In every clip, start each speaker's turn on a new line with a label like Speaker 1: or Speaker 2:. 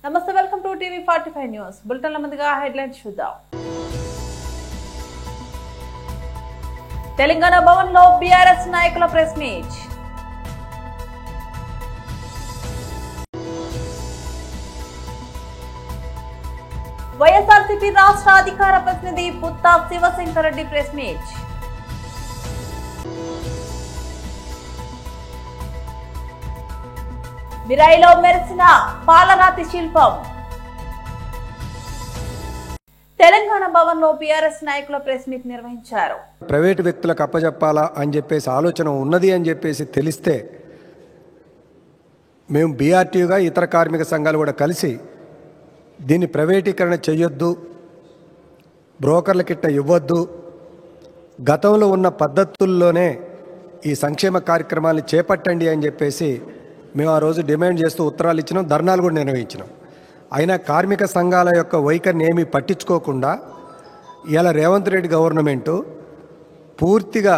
Speaker 1: నమస్తే, welcome to TV 45 news. బులెటిన్ల ముందుగా headlines చూద్దాం. తెలంగాణ భవన్ లో బీఆర్ఎస్ నాయకుల ప్రెస్ మీట్. వైఎస్ఆర్సీపీ రాష్ట్ర అధికార ప్రతినిధి పుత్తా శివశంకర్ రెడ్డి ప్రెస్ మీట్. మిరాయిలో మెరిసిన పాలరాతి శిల్పం. తెలంగాణ భవన్ లో బీఆర్ఎస్ నాయకుల ప్రెస్ మీట్ నిర్వహించారు.
Speaker 2: ప్రైవేటు వ్యక్తులకు అప్పజెప్పాలా అని చెప్పేసి ఆలోచన ఉన్నది అని చెప్పేసి తెలిస్తే మేము బీఆర్టీయూగా ఇతర కార్మిక సంఘాలు కూడా కలిసి దీన్ని ప్రైవేటీకరణ చేయొద్దు, బ్రోకర్లకిట్ట ఇవ్వద్దు, గతంలో ఉన్న పద్ధతుల్లోనే ఈ సంక్షేమ కార్యక్రమాన్ని చేపట్టండి అని చెప్పేసి మేము ఆ రోజు డిమాండ్ చేస్తూ ఉత్తరాలు ఇచ్చినాం, ధర్నాలు కూడా నిర్వహించినాం. అయినా కార్మిక సంఘాల యొక్క వైఖరిని ఏమీ పట్టించుకోకుండా ఇలా రేవంత్ రెడ్డి గవర్నమెంటు పూర్తిగా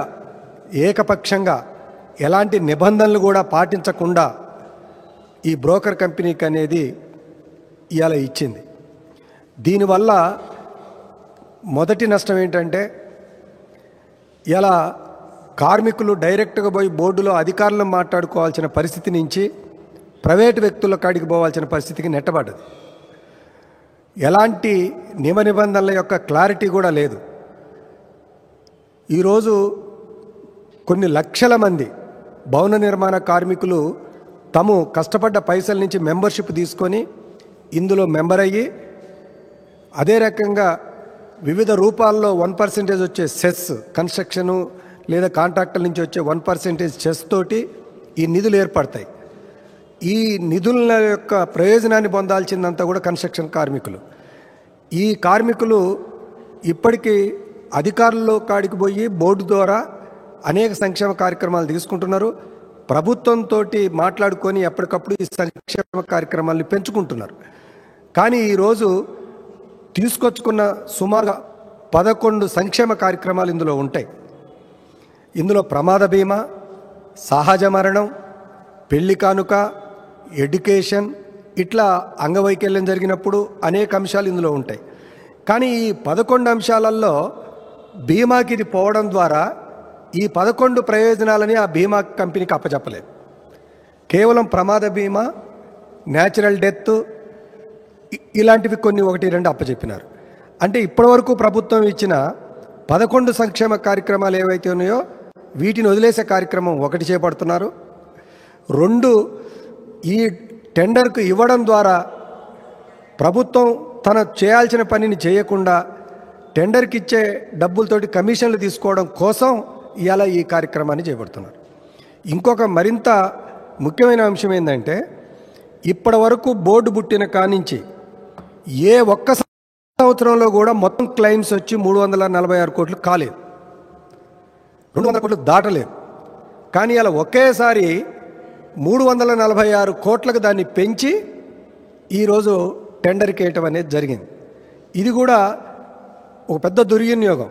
Speaker 2: ఏకపక్షంగా ఎలాంటి నిబంధనలు కూడా పాటించకుండా ఈ బ్రోకర్ కంపెనీకి అనేది ఇవాళ ఇచ్చింది. దీనివల్ల మొదటి నష్టం ఏంటంటే ఇలా కార్మికులు డైరెక్ట్గా పోయి బోర్డులో అధికారులను మాట్లాడుకోవాల్సిన పరిస్థితి నుంచి ప్రైవేటు వ్యక్తుల కాడికి పోవాల్సిన పరిస్థితికి నెట్టబడ్డది. ఎలాంటి నియమ నిబంధనల యొక్క క్లారిటీ కూడా లేదు. ఈరోజు కొన్ని లక్షల మంది భవన నిర్మాణ కార్మికులు తాము కష్టపడ్డ పైసల నుంచి మెంబర్షిప్ తీసుకొని ఇందులో మెంబర్ అయ్యి అదే రకంగా వివిధ రూపాల్లో 1% వచ్చే సెస్, కన్స్ట్రక్షను లేదా కాంట్రాక్టుల నుంచి వచ్చే 1% సెస్ తోటి ఈ నిధులు ఏర్పడతాయి. ఈ నిధుల యొక్క ప్రయోజనాన్ని పొందాల్సిందంతా కూడా కన్స్ట్రక్షన్ కార్మికులు. ఈ కార్మికులు ఇప్పటికీ అధికారుల్లో కాడికి పోయి బోర్డు ద్వారా అనేక సంక్షేమ కార్యక్రమాలు తీసుకుంటున్నారు. ప్రభుత్వంతో మాట్లాడుకొని ఎప్పటికప్పుడు ఈ సంక్షేమ కార్యక్రమాలను పెంచుకుంటున్నారు. కానీ ఈరోజు తీసుకొచ్చుకున్న సుమారుగా 11 సంక్షేమ కార్యక్రమాలు ఇందులో ఉంటాయి. ఇందులో ప్రమాద బీమా, సహజ మరణం, పెళ్లి కానుక, ఎడ్యుకేషన్, ఇట్లా అంగవైకల్యం జరిగినప్పుడు అనేక అంశాలు ఇందులో ఉంటాయి. కానీ ఈ 11 అంశాలలో బీమాకి ఇది పోవడం ద్వారా ఈ 11 ప్రయోజనాలని ఆ బీమా కంపెనీకి అప్పచెప్పలేదు. కేవలం ప్రమాద బీమా, న్యాచురల్ డెత్ ఇలాంటివి కొన్ని 1-2 అప్పచెప్పినారు. అంటే ఇప్పటివరకు ప్రభుత్వం ఇచ్చిన 11 సంక్షేమ కార్యక్రమాలు ఏవైతే ఉన్నాయో వీటిని వదిలేసే కార్యక్రమం 1 చేపడుతున్నారు. 2, ఈ టెండర్కు ఇవ్వడం ద్వారా ప్రభుత్వం తన చేయాల్సిన పనిని చేయకుండా టెండర్కి ఇచ్చే డబ్బులతోటి కమిషన్లు తీసుకోవడం కోసం ఇవాళ ఈ కార్యక్రమాన్ని చేపడుతున్నారు. ఇంకొక మరింత ముఖ్యమైన అంశం ఏంటంటే ఇప్పటి వరకు బోర్డు పుట్టిన కానించి ఏ ఒక్క సంవత్సరంలో కూడా మొత్తం క్లెయిమ్స్ వచ్చి 346 కోట్లు కాలేదు, 200 కోట్లు దాటలేదు. కానీ అలా ఒకేసారి 346 కోట్లకు దాన్ని పెంచి ఈరోజు టెండర్కి వేయటం అనేది జరిగింది. ఇది కూడా ఒక పెద్ద దుర్వినియోగం.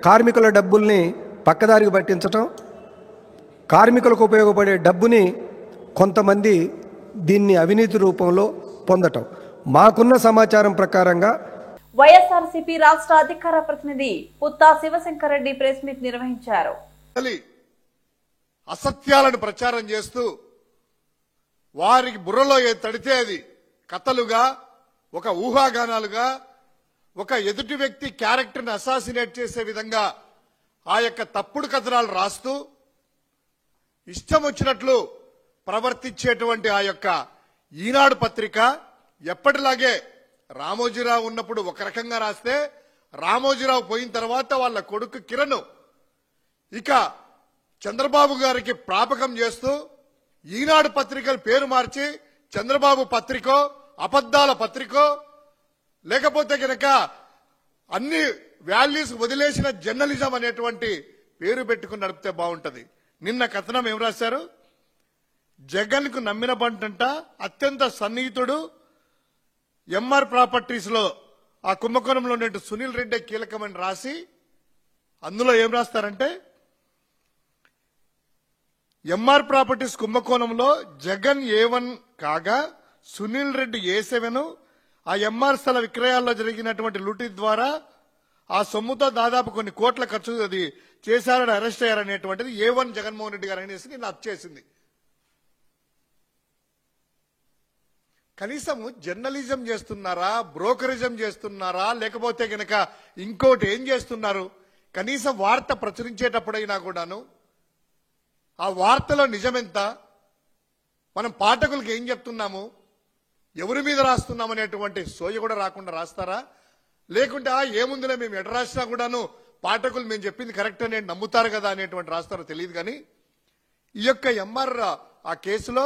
Speaker 2: కార్మికుల డబ్బుల్ని పక్కదారికి పట్టించటం, కార్మికులకు ఉపయోగపడే డబ్బుని కొంతమంది దీన్ని అవినీతి రూపంలో పొందటం. మాకున్న సమాచారం ప్రకారంగా
Speaker 1: వైఎస్ఆర్సీపీ రాష్ట్ర అధికార ప్రతినిధి పుత్తా శివశంకర్ రెడ్డి ప్రెస్ మీట్ నిర్వహించారు.
Speaker 3: అసత్యాలను ప్రచారం చేస్తూ వారికి బుర్రలో ఏ తడితే అది కథలుగా, ఒక ఊహాగానాలుగా, ఒక ఎదుటి వ్యక్తి క్యారెక్టర్ని అసాసినేట్ చేసే విధంగా ఆ యొక్క తప్పుడు కథనాలు రాస్తూ ఇష్టం వచ్చినట్లు ప్రవర్తించేటువంటి ఆ యొక్క ఈనాడు పత్రిక ఎప్పటిలాగే రామోజీరావు ఉన్నప్పుడు ఒక రకంగా రాస్తే, రామోజీరావు పోయిన తర్వాత వాళ్ళ కొడుకు కిరణ్ ఇక చంద్రబాబు గారికి ప్రాపకం చేస్తూ ఈనాడు పత్రికల పేరు మార్చి చంద్రబాబు పత్రికో, అబద్దాల పత్రికో, లేకపోతే కనుక అన్ని వాల్యూస్ వదిలేసిన జర్నలిజం అనేటువంటి పేరు పెట్టుకుని నడిపితే బాగుంటది. నిన్న కథనం ఏం రాశారు? జగన్ కు నమ్మిన బంటంట అత్యంత సన్నిహితుడు ఎంఆర్ ప్రాపర్టీస్ లో ఆ కుంభకోణంలో ఉన్నట్టు సునీల్ రెడ్డి కీలకమని రాసి అందులో ఏం రాస్తారంటే ఎంఆర్ ప్రాపర్టీస్ కుంభకోణంలో జగన్ A1 కాగా సునీల్ రెడ్డి A7 ఆ ఎంఆర్ స్థల విక్రయాల్లో జరిగినటువంటి లూటీ ద్వారా ఆ సొమ్ముతో దాదాపు కొన్ని కోట్ల ఖర్చు అది చేశారని అరెస్ట్ అయ్యారనేటువంటిది A1 జగన్మోహన్ రెడ్డి గారు అనేసి నేను చేసింది. కనీసము జర్నలిజం చేస్తున్నారా, బ్రోకరిజం చేస్తున్నారా, లేకపోతే గనక ఇంకోటి ఏం చేస్తున్నారు? కనీసం వార్త ప్రచురించేటప్పుడైనా కూడాను ఆ వార్తలో నిజమెంత, మనం పాఠకులకు ఏం చెప్తున్నాము, ఎవరి మీద రాస్తున్నాం అనేటువంటి సోయ కూడా రాకుండా రాస్తారా? లేకుంటే ఏముందిలే మేము ఎడ రాసినా కూడాను పాఠకులు మేము చెప్పింది కరెక్ట్ అని నమ్ముతారు కదా అనేటువంటి రాస్తారో తెలియదు. కానీ ఈ యొక్క ఎంఆర్ ఆ కేసులో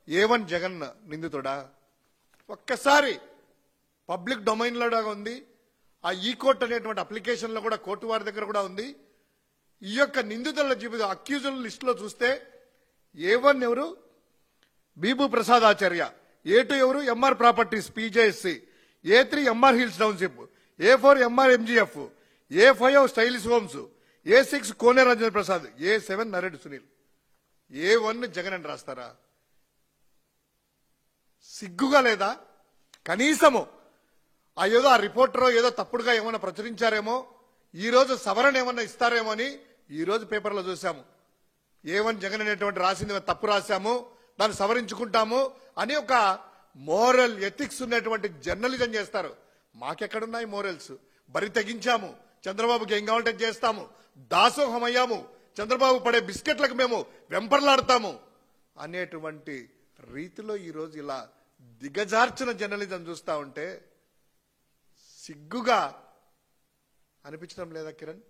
Speaker 3: A1 జగన్ నిందితుడా? ఒక్కసారి పబ్లిక్ డొమైన్లో ఉంది, ఆ ఈ కోర్ట్ అనేటువంటి అప్లికేషన్లో కూడా కోర్టు వారి దగ్గర కూడా ఉంది. ఈ యొక్క నిందితుల జీవితం అక్యూజుల లిస్టులో చూస్తే A1 ఎవరు? బీబు ప్రసాద్ ఆచార్య. A2 ఎవరు? MR properties PJSC. A3 MR hills township. A4 MR MGF. A5 stylish homes. A6 Kone Rajendra Prasad. A7 Naredu Sunil. A1 Jagan అని రాస్తారా? సిగ్గుగా లేదా? కనీసము ఏదో ఆ రిపోర్టరో ఏదో తప్పుడుగా ఏమైనా ప్రచురించారేమో, ఈ రోజు సవరణ ఏమన్నా ఇస్తారేమో అని ఈ రోజు పేపర్లో చూసాము. A1 జగన్ అనేటువంటి రాసింది తప్పు రాశాము, దాన్ని సవరించుకుంటాము అని ఒక మోరల్ ఎథిక్స్ ఉన్నటువంటి జర్నలిజం చేస్తారు. మాకెక్కడున్నాయి మోరల్స్? బరి తెగించాము, చంద్రబాబుకి ఏం కావాలంటే చేస్తాము, దాసోహం అయ్యాము, చంద్రబాబు పడే బిస్కెట్లకు మేము వెంపర్లాడతాము అనేటువంటి రీతిలో ఈరోజు ఇలా దిగజార్చిన జర్నలిజం చూస్తా ఉంటే సిగ్గుగా అనిపించడం లేదా కిరణ్?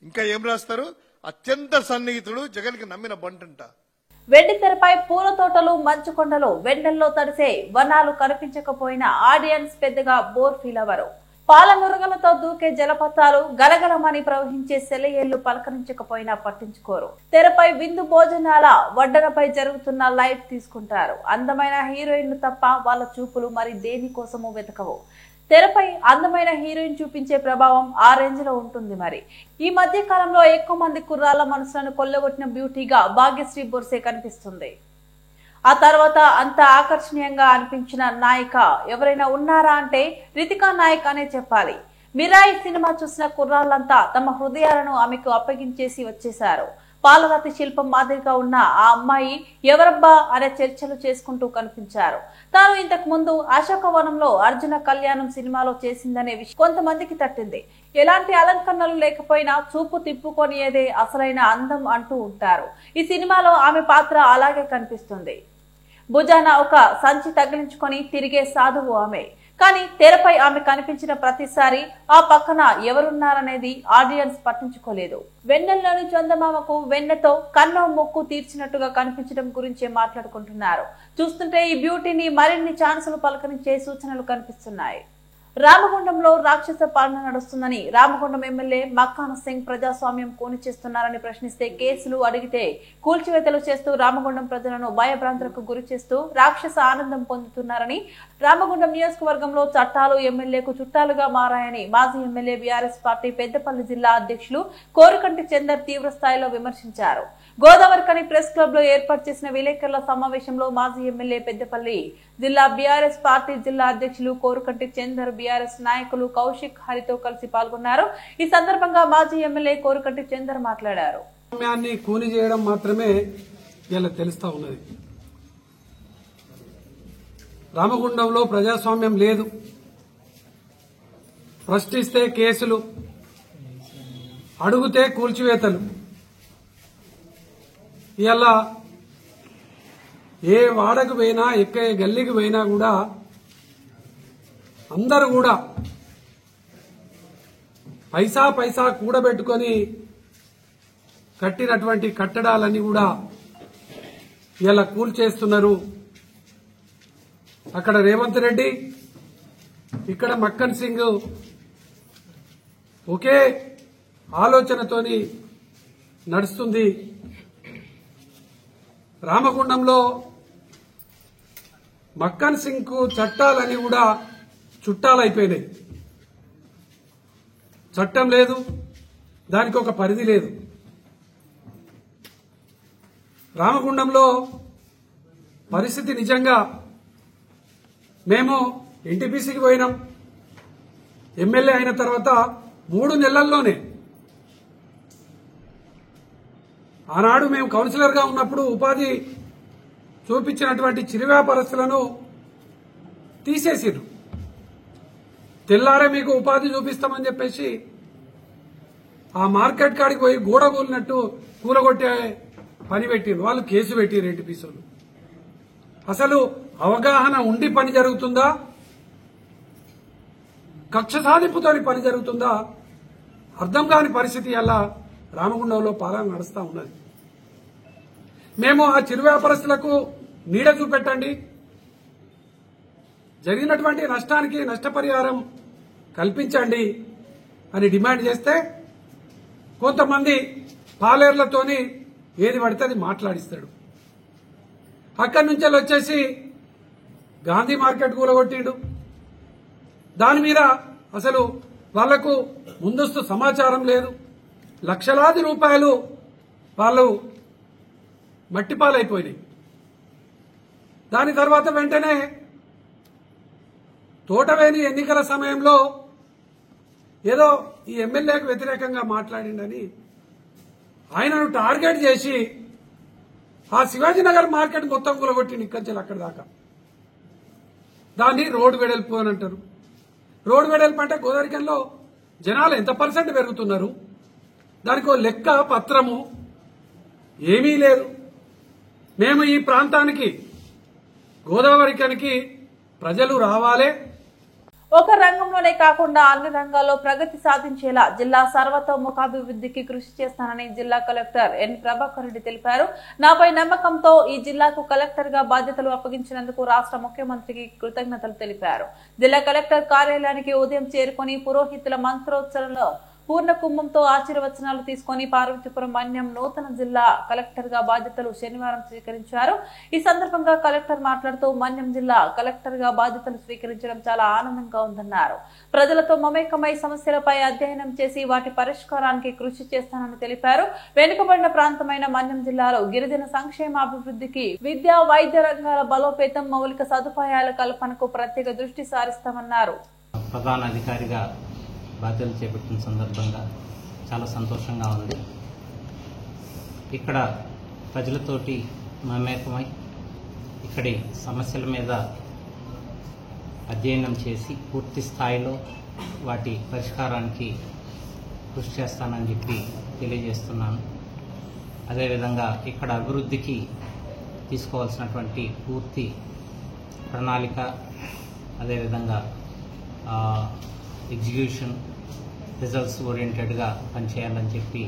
Speaker 3: ఇంకా ఏం రాస్తారు? అత్యంత సన్నిహితుడు జగన్కి నమ్మిన బంటంట.
Speaker 1: వెండితెరపై పూల తోటలు, మంచుకొండలు, వెండల్లో తడిసే వనాలు కనిపించకపోయినా ఆడియన్స్ పెద్దగా బోర్ ఫీల్ అవ్వరు. పాలనురగలతో దూకే జలపాతాలు, గలగలమని ప్రవహించే సెలయేళ్లు పలకరించకపోయినా పట్టించుకోరు. తెరపై విందు భోజనాల వడ్డనపై జరుగుతున్న లైవ్ తీసుకుంటారు. అందమైన హీరోయిన్ తప్ప వాళ్ళ చూపులు మరి దేనికోసమూ వెతకవు. తెరపై అందమైన హీరోయిన్ చూపించే ప్రభావం ఆ రేంజ్ లో ఉంటుంది. మరి ఈ మధ్య కాలంలో ఎక్కువ మంది కుర్రాళ్ల మనసులను కొల్లగొట్టిన బ్యూటీగా భాగ్యశ్రీ బొర్సే కనిపిస్తుంది. ఆ తర్వాత అంత ఆకర్షణీయంగా అనిపించిన నాయిక ఎవరైనా ఉన్నారా అంటే రితికా నాయక్ అనే చెప్పాలి. మిరాయి సినిమా చూసిన కుర్రాళ్లంతా తమ హృదయాలను ఆమెకు అప్పగించేసి వచ్చేశారు. పాలరాతి శిల్పం మాదిరిగా ఉన్న ఆ అమ్మాయి ఎవరబ్బా అనే చర్చలు చేసుకుంటూ కనిపించారు. తాను ఇంతకు ముందు అశోకవనంలో అర్జున కళ్యాణం సినిమాలో చేసిందనే విషయం కొంతమందికి తట్టింది. ఎలాంటి అలంకరణలు లేకపోయినా చూపు తిప్పుకొనియేదే అసలైన అందం అంటూ ఉంటారు. ఈ సినిమాలో ఆమె పాత్ర అలాగే కనిపిస్తుంది. భుజాన ఒక సంచి తగిలించుకొని తిరిగే సాధువు ఆమె. కానీ తెరపై ఆమె కనిపించిన ప్రతిసారి ఆ పక్కన ఎవరున్నారనేది ఆడియన్స్ పట్టించుకోలేదు. వెన్నెల్లోని చందమామకు వెన్నెతో కన్ను మొక్కు తీర్చినట్టుగా కనిపించడం గురించే మాట్లాడుకుంటున్నారు. చూస్తుంటే ఈ బ్యూటీని మరిన్ని ఛాన్సులు పలకరించే సూచనలు కనిపిస్తున్నాయి. రామగుండంలో రాక్షస పాలన నడుస్తుందని రామగుండం ఎమ్మెల్యే మక్కాన సింగ్ ప్రజాస్వామ్యం కూని చేస్తున్నారని ప్రశ్నిస్తే కేసులు అడిగితే కూల్చివేతలు చేస్తూ రామగుండం ప్రజలను భయభ్రాంతులకు గురి చేస్తూ రాక్షస ఆనందం పొందుతున్నారని, రామగుండం నియోజకవర్గంలో చట్టాలు ఎమ్మెల్యేకు చుట్టాలుగా మారాయని మాజీ ఎమ్మెల్యే బీఆర్ఎస్ పార్టీ పెద్దపల్లి జిల్లా అధ్యక్షులు కోరుకంటి చందర్ తీవ్ర స్థాయిలో విమర్శించారు. గోదావరికని ప్రెస్ క్లబ్ లో ఏర్పాటు చేసిన విలేకరుల సమావేశంలో మాజీ ఎమ్మెల్యే పెద్దపల్లి జిల్లా బీఆర్ఎస్ పార్టీ జిల్లా అధ్యక్షులు కోరుకంటి చందర్, బీఆర్ఎస్ నాయకులు కౌశిక్, హరితో కలిసి పాల్గొన్నారు. ఈ సందర్భంగా మాజీ ఎమ్మెల్యే కోరుకంటి చందర్ మాట్లాడారు.
Speaker 4: కూని చేయడం మాత్రమే ఇలా తెలుస్తా ఉన్నది. రామగుండంలో ప్రజాస్వామ్యం లేదు. ప్రశ్నిస్తే కేసులు, అడుగుతే కూల్చివేతలు. ఇలా ఏ వాడకు పోయినా, ఎక్కే గల్లీకి పోయినా కూడా అందరూ కూడా పైసా పైసా కూడబెట్టుకొని కట్టినటువంటి కట్టడాలన్నీ కూడా ఇలా కూల్చేస్తున్నారు. అక్కడ రేవంత్ రెడ్డి, ఇక్కడ మక్కన్ సింగ్ ఒకే ఆలోచనతోని నడుస్తుంది. రామగుండంలో మక్కన్ సింగ్ కు చట్టాలన్నీ కూడా చుట్టాలైపోయినాయి. చట్టం లేదు, దానికి ఒక పరిధి లేదు. రామగుండంలో పరిస్థితి నిజంగా మేము ఎన్టీపీసీకి పోయినాం. ఎమ్మెల్యే అయిన తర్వాత 3 నెలల్లోనే ఆనాడు మేము కౌన్సిలర్గా ఉన్నప్పుడు ఉపాధి చూపించినటువంటి చిరు వ్యాపారస్తులను తీసేసిర్రు. తెల్లారే మీకు ఉపాధి చూపిస్తామని చెప్పేసి ఆ మార్కెట్ కాడికి పోయి గూడ కూలినట్టు కూలగొట్టే పని పెట్టిర్రు. వాళ్ళు కేసు పెట్టిర్రు ఎన్టీపీసీలు. అసలు అవగాహన ఉండి పని జరుగుతుందా, కక్ష సాధింపుతోని పని జరుగుతుందా అర్థం కాని పరిస్థితి అలా రామగుండంలో పాలన నడుస్తూ ఉన్నది. మేము ఆ చిరు వ్యాపారస్తులకు నీడ చూపెట్టండి, జరిగినటువంటి నష్టానికి నష్టపరిహారం కల్పించండి అని డిమాండ్ చేస్తే కొంతమంది పాలేర్లతోని ఏది పడితే అది మాట్లాడిస్తాడు. అక్కడి నుంచి వచ్చేసి గాంధీ మార్కెట్ కూలగొట్టిండు. దాని మీద అసలు వాళ్లకు ముందస్తు సమాచారం లేదు. లక్షలాది రూపాయలు వాళ్ళు మట్టిపాలైపోయినాయి. దాని తర్వాత వెంటనే తోటవేని ఎన్నికల సమయంలో ఏదో ఈ ఎమ్మెల్యేకు వ్యతిరేకంగా మాట్లాడిండని ఆయనను టార్గెట్ చేసి ఆ శివాజీనగర్ మార్కెట్ మొత్తం కూలగొట్టిండు ఇక్కడి నుంచి అక్కడి దాకా. దాన్ని రోడ్డు వెడల్పు అని అంటారు. రోడ్డు వెడల్పు అంటే గోదావరికంలో జనాలు ఎంత % పెరుగుతున్నారు, దానికి ఒక లెక్క పత్రము ఏమీ లేదు. మేము ఈ ప్రాంతానికి గోదావరికనికి ప్రజలు రావాలే.
Speaker 1: ఒక రంగంలోనే కాకుండా అన్ని రంగాల్లో ప్రగతి సాధించేలా జిల్లా సర్వతోముఖాభివృద్ధికి కృషి చేస్తానని జిల్లా కలెక్టర్ ఎన్ ప్రభాకర్ రెడ్డి తెలిపారు. నాపై నమ్మకంతో ఈ జిల్లాకు కలెక్టర్ గా బాధ్యతలు అప్పగించినందుకు రాష్ట్ర ముఖ్యమంత్రికి కృతజ్ఞతలు తెలిపారు. జిల్లా కలెక్టర్ కార్యాలయానికి ఉదయం చేరుకుని పురోహితుల మంత్రోచ్చరణలో పూర్ణ కుంభంతో ఆశీర్వచనాలు తీసుకుని పార్వతీపురం మన్యం నూతన జిల్లా కలెక్టర్ గా బాధ్యతలు శనివారం స్వీకరించారు. ఈ సందర్భంగా కలెక్టర్ మాట్లాడుతూ మన్యం జిల్లా కలెక్టర్ గా బాధ్యతలు స్వీకరించడం చాలా ఆనందంగా ఉందన్నారు. ప్రజలతో మమేకమై సమస్యలపై అధ్యయనం చేసి వాటి పరిష్కారానికి కృషి చేస్తానని తెలిపారు. వెనుకబడిన ప్రాంతమైన మన్యం జిల్లాలో గిరిజన సంక్షేమ అభివృద్ధికి విద్యా వైద్య రంగాల బలోపేతం మౌలిక సదుపాయాల కల్పనకు ప్రత్యేక దృష్టి సారిస్తామన్నారు.
Speaker 5: ప్రధాన అధికారిగా బాధ్యతలు చేపట్టిన సందర్భంగా చాలా సంతోషంగా ఉంది. ఇక్కడ ప్రజలతోటి మమేకమై ఇక్కడి సమస్యల మీద అధ్యయనం చేసి పూర్తి స్థాయిలో వాటి పరిష్కారానికి కృషి చేస్తానని చెప్పి తెలియజేస్తున్నాను. అదేవిధంగా ఇక్కడ అభివృద్ధికి తీసుకోవాల్సినటువంటి పూర్తి ప్రణాళిక, అదేవిధంగా ఎగ్జిక్యూషన్ రిజల్ట్స్ ఓరియంటెడ్గా పనిచేయాలని చెప్పి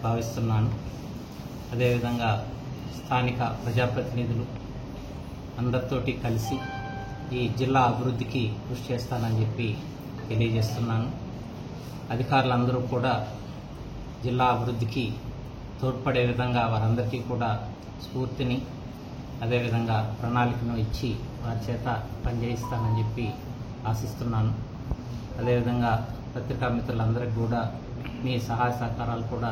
Speaker 5: భావిస్తున్నాను. అదేవిధంగా స్థానిక ప్రజాప్రతినిధులు అందరితోటి కలిసి ఈ జిల్లా అభివృద్ధికి కృషి చేస్తానని చెప్పి తెలియజేస్తున్నాను. అధికారులందరూ కూడా జిల్లా అభివృద్ధికి తోడ్పడే విధంగా వారందరికీ కూడా స్ఫూర్తిని అదేవిధంగా ప్రణాళికను ఇచ్చి వారి చేత పనిచేయిస్తానని చెప్పి ఆశిస్తున్నాను. అదేవిధంగా పత్రికా మిత్రులందరికీ కూడా మీ సహాయ సహకారాలు కూడా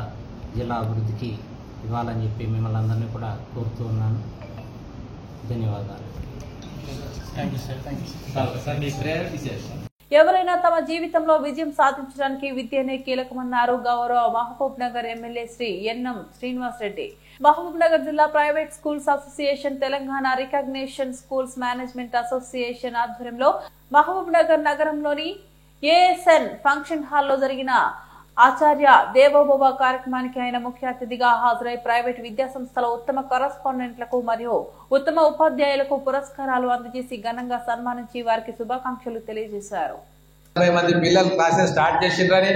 Speaker 5: జిల్లా అభివృద్ధికి ఇవ్వాలని చెప్పి మిమ్మల్ని అందరినీ కూడా కోరుతూ ఉన్నాను. ధన్యవాదాలు.
Speaker 1: ఎవరైనా తమ జీవితంలో విజయం సాధించడానికి విద్యనే కీలకమన్నారు గౌరవ మహబూబ్ నగర్ ఎమ్మెల్యే శ్రీ ఎన్ఎం శ్రీనివాస్ రెడ్డి. మహబూబ్ నగర్ జిల్లా private schools association, Telangana recognition schools management association ఆధ్వర్యంలో మహబూబ్ నగర్ నగరంలోని ఏఎస్ఎన్ ఫంక్షన్ హాల్లో జరిగిన ఆచార్య దేవోభవ కార్యక్రమానికి ఆయన ముఖ్య అతిథిగా హాజరై ప్రైవేట్ విద్యా సంస్థల ఉత్తమ కరస్పాండెంట్లకు మరియు ఉత్తమ ఉపాధ్యాయులకు పురస్కారాలు అందజేసి ఘనంగా సన్మానించి వారికి శుభాకాంక్షలు తెలియజేశారు.
Speaker 6: 20 మంది పిల్లలు క్లాసెస్ స్టార్ట్ చేసిండ్రని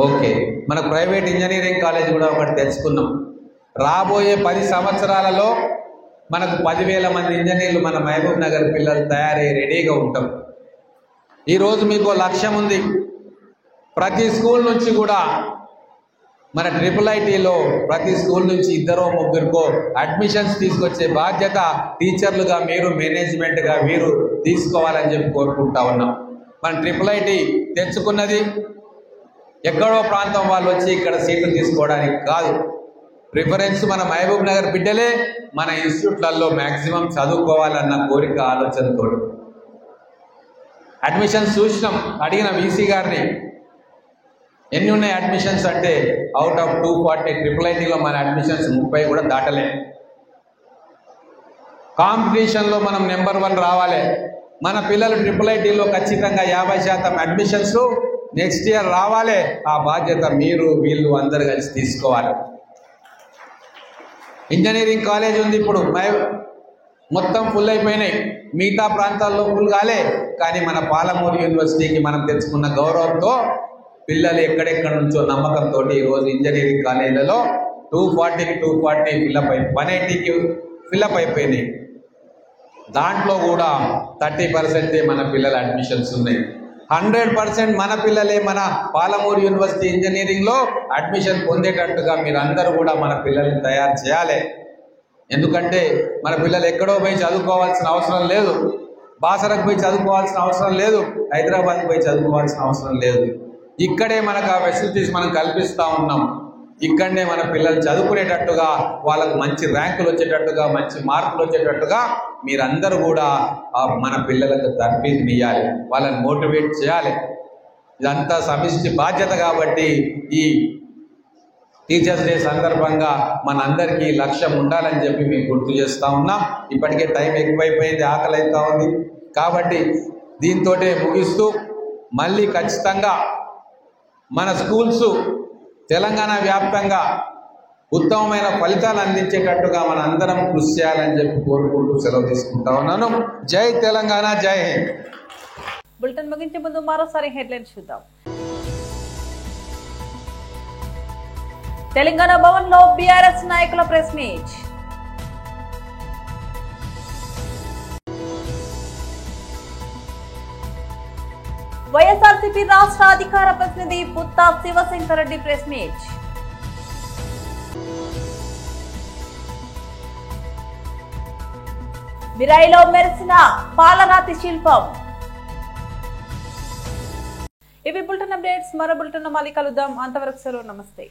Speaker 6: ఓకే, మన ప్రైవేట్ ఇంజనీరింగ్ కాలేజ్ కూడా ఒకటి తెలుసుకున్నాం. రాబోయే 10 సంవత్సరాలలో మనకు 10,000 మంది ఇంజనీర్లు మన మహబూబ్ నగర్ పిల్లలు తయారయ్యి రెడీగా ఉంటాం. ఈరోజు మీకు లక్ష్యం ఉంది. ప్రతి స్కూల్ నుంచి కూడా మన IIITలో ప్రతి స్కూల్ నుంచి 2-3 అడ్మిషన్స్ తీసుకొచ్చే బాధ్యత టీచర్లుగా మీరు, మేనేజ్మెంట్గా మీరు తీసుకోవాలని చెప్పి కోరుకుంటా ఉన్నాం. మన IIIT తెచ్చుకున్నది ఎక్కడో ప్రాంతం వాళ్ళు వచ్చి ఇక్కడ సీట్లు తీసుకోవడానికి కాదు. ప్రిఫరెన్స్ మన మహబూబ్ నగర్ బిడ్డలే మన ఇన్స్టిట్యూట్లలో మ్యాక్సిమం చదువుకోవాలన్న కోరిక ఆలోచనతో అడ్మిషన్స్ చూసినాం. అడిగిన వీసీ గారిని ఎన్ని ఉన్నాయి అడ్మిషన్స్ అంటే అవుట్ ఆఫ్ 240 IIITలో మన అడ్మిషన్స్ 30 కూడా దాటలే. కాంపిటీషన్లో మనం నెంబర్ 1 రావాలి. మన పిల్లలు IIITలో ఖచ్చితంగా 50% అడ్మిషన్స్ నెక్స్ట్ ఇయర్ రావాలి. ఆ బాధ్యత మీరు వీళ్ళు అందరు కలిసి తీసుకోవాలి. ఇంజనీరింగ్ కాలేజ్ ఉంది, ఇప్పుడు మొత్తం ఫుల్ అయిపోయినాయి. మిగతా ప్రాంతాల్లో ఫుల్ కాలే, కానీ మన పాలమూరు యూనివర్సిటీకి మనం తెచ్చుకున్న గౌరవంతో పిల్లలు ఎక్కడెక్కడ నుంచో నమ్మకంతో ఈరోజు ఇంజనీరింగ్ కాలేజీలలో 240కి 240 ఫిల్అప్ 180కి ఫిల్అప్ అయిపోయినాయి. దాంట్లో కూడా 30% మన పిల్లల అడ్మిషన్స్ ఉన్నాయి. 100% మన పిల్లలే మన పాలమూరు యూనివర్సిటీ ఇంజనీరింగ్లో అడ్మిషన్ పొందేటట్టుగా మీరు అందరూ కూడా మన పిల్లల్ని తయారు చేయాలి. ఎందుకంటే మన పిల్లలు ఎక్కడో పోయి చదువుకోవాల్సిన అవసరం లేదు, బాసరకు పోయి చదువుకోవాల్సిన అవసరం లేదు, హైదరాబాద్కి పోయి చదువుకోవాల్సిన అవసరం లేదు. ఇక్కడే మనకు ఆ ఫెసిలిటీస్ మనం కల్పిస్తూ ఉన్నాం. ఇక్కడనే మన పిల్లలు చదువుకునేటట్టుగా, వాళ్ళకు మంచి ర్యాంకులు వచ్చేటట్టుగా, మంచి మార్కులు వచ్చేటట్టుగా మీరందరూ కూడా మన పిల్లలకు తర్ఫీదు ఇవ్వాలి, వాళ్ళని మోటివేట్ చేయాలి. ఇదంతా సమిష్టి బాధ్యత. కాబట్టి ఈ టీచర్స్ డే సందర్భంగా మనందరికీ లక్ష్యం ఉండాలని చెప్పి మేము గుర్తు చేస్తూ ఉన్నాం. ఇప్పటికే టైం ఎక్కువైపోయింది, ఆకలి అవుతా ఉంది. కాబట్టి దీంతో ముగిస్తూ మళ్ళీ ఖచ్చితంగా మన స్కూల్స్ తెలంగాణ వ్యాప్తంగా ఉత్తమమైన ఫలితాలు అందించేటట్టుగా మన అందరం కృషి చేయాలని చెప్పి కోరుకుంటూ సెలవు తీసుకుంటా ఉన్నాను. జై తెలంగాణ, జై హింద్.
Speaker 1: బులెటిన్ ముగించే ముందు మరోసారి హెడ్లైన్స్ చూద్దాం. తెలంగాణ భవన్ లో బీఆర్ఎస్ నాయకుల ప్రెస్ మీట్. వైఎస్ఆర్సీపీ రాష్ట్ర అధికార ప్రతినిధి పుత్తా శివశంకర్ రెడ్డి ప్రెస్ మీట్. మిరాయిలో మెరిసిన పాలరాతి శిల్పం. ఇవి బులెటిన్ అప్డేట్స్. మరో బులెటిన్ మళ్ళీ కలుద్దాం. అంతవరకు సెలవు. నమస్తే.